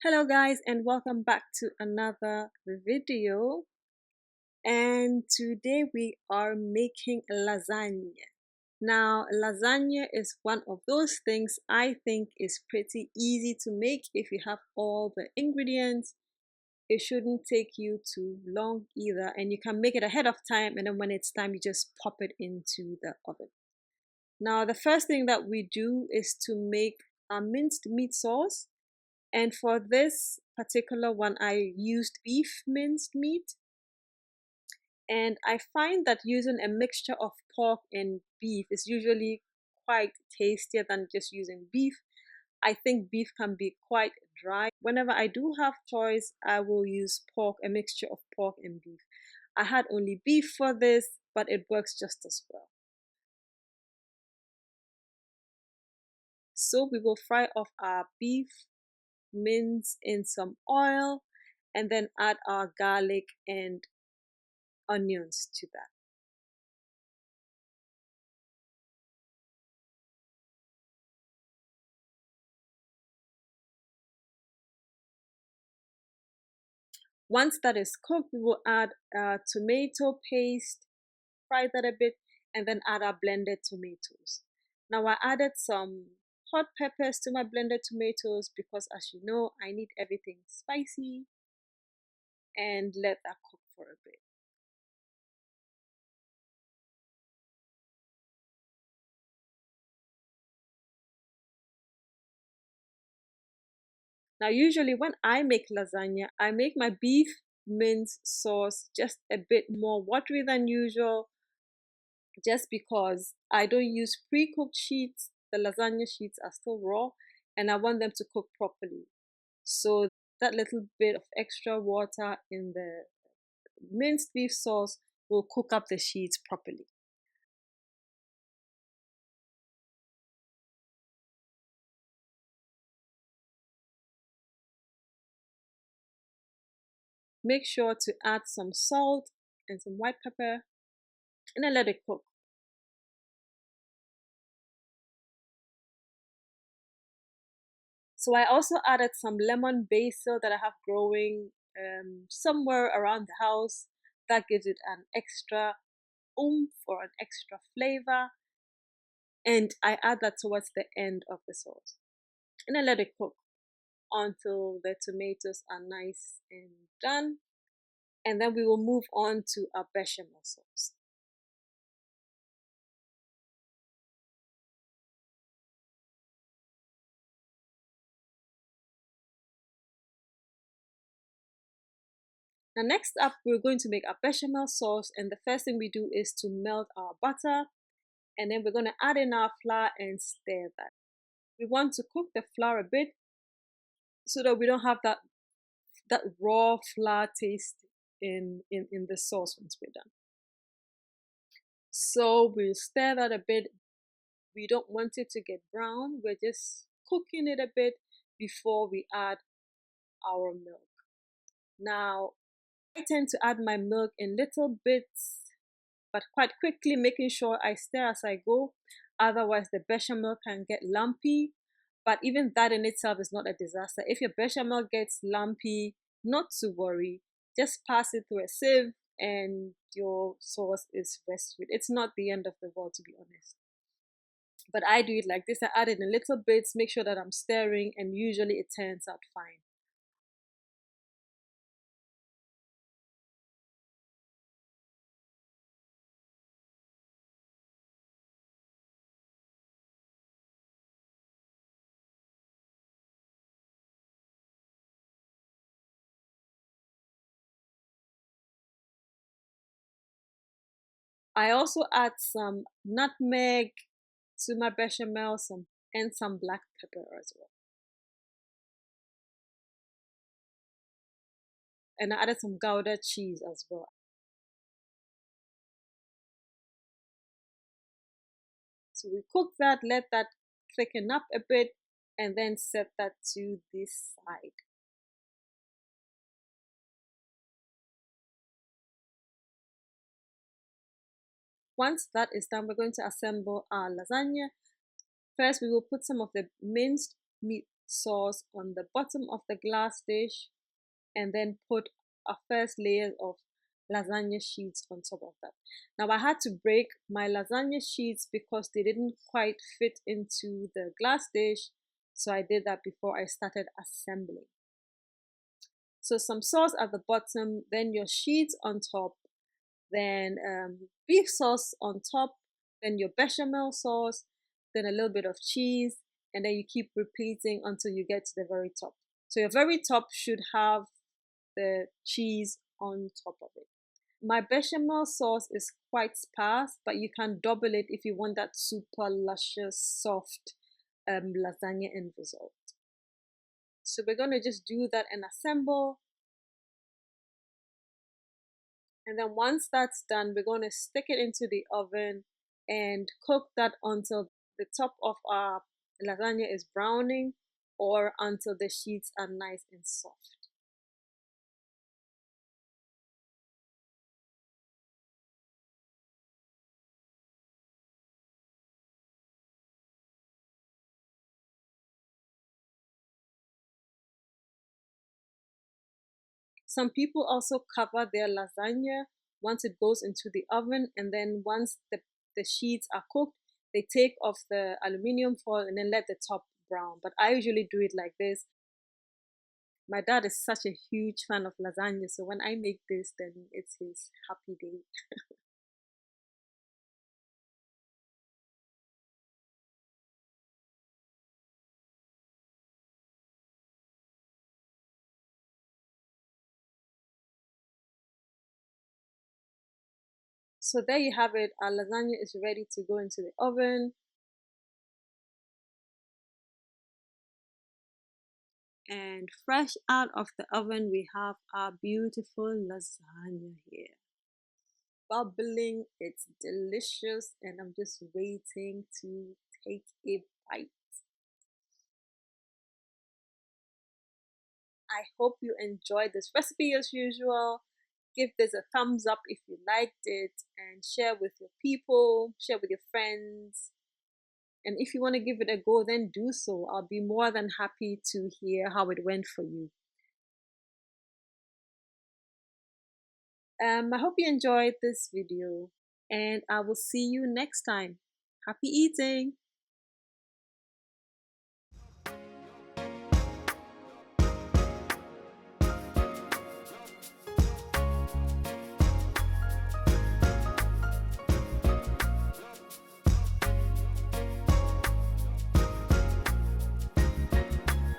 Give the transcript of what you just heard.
Hello guys and welcome back to another video, and today we are making lasagna. Now lasagna is one of those things I think is pretty easy to make if you have all the ingredients. It shouldn't take you too long either, and you can make it ahead of time, and then when it's time you just pop it into the oven. Now the first thing that we do is to make a minced meat sauce. And for this particular one, I used beef minced meat. And I find that using a mixture of pork and beef is usually quite tastier than just using beef. I think beef can be quite dry. Whenever I do have choice, I will use pork, a mixture of pork and beef. I had only beef for this, but it works just as well. So we will fry off our beef mince in some oil and then add our garlic and onions to that. Once that is cooked, we will add tomato paste, fry that a bit, and then add our blended tomatoes. Now I added some hot peppers to my blended tomatoes because, as you know, I need everything spicy, and let that cook for a bit. Now usually when I make lasagna, I make my beef mince sauce just a bit more watery than usual, just because I don't use pre-cooked sheets. The lasagna sheets are still raw and I want them to cook properly. So that little bit of extra water in the minced beef sauce will cook up the sheets properly. Make sure to add some salt and some white pepper and then let it cook. So I also added some lemon basil that I have growing somewhere around the house. That gives it an extra oomph or an extra flavor. And I add that towards the end of the sauce. And then let it cook until the tomatoes are nice and done. And then we will move on to our bechamel sauce. Now next up, we're going to make our bechamel sauce, and the first thing we do is to melt our butter, and then we're going to add in our flour and stir that. We want to cook the flour a bit so that we don't have that raw flour taste in the sauce once we're done. So we'll stir that a bit. We don't want it to get brown. We're just cooking it a bit before we add our milk. Now, I tend to add my milk in little bits, but quite quickly, making sure I stir as I go. Otherwise, the bechamel can get lumpy. But even that in itself is not a disaster. If your bechamel gets lumpy, not to worry. Just pass it through a sieve and your sauce is rescued. It's not the end of the world, to be honest. But I do it like this. I add it in little bits, make sure that I'm stirring, and usually it turns out fine. I also add some nutmeg to my bechamel, and some black pepper as well. And I added some Gouda cheese as well. So we cook that, let that thicken up a bit, and then set that to this side. Once that is done, we're going to assemble our lasagna. First, we will put some of the minced meat sauce on the bottom of the glass dish and then put a first layer of lasagna sheets on top of that. Now I had to break my lasagna sheets because they didn't quite fit into the glass dish, so I did that before I started assembling. So some sauce at the bottom, then your sheets on top, then beef sauce on top, then your bechamel sauce, then a little bit of cheese, and then you keep repeating until you get to the very top. So your very top should have the cheese on top of it. My bechamel sauce is quite sparse, but you can double it if you want that super luscious, soft lasagna end result. So we're going to just do that and assemble. And then once that's done, we're going to stick it into the oven and cook that until the top of our lasagna is browning or until the sheets are nice and soft. Some people also cover their lasagna once it goes into the oven, and then once the sheets are cooked, they take off the aluminium foil and then let the top brown. But I usually do it like this. My dad is such a huge fan of lasagna, so when I make this, then it's his happy day. So there you have it. Our lasagna is ready to go into the oven. And fresh out of the oven, we have our beautiful lasagna here. Bubbling, it's delicious, and I'm just waiting to take a bite. I hope you enjoyed this recipe as usual. Give this a thumbs up if you liked it, and share with your people, share with your friends. And if you want to give it a go, then do so. I'll be more than happy to hear how it went for you. I hope you enjoyed this video, and I will see you next time. Happy eating!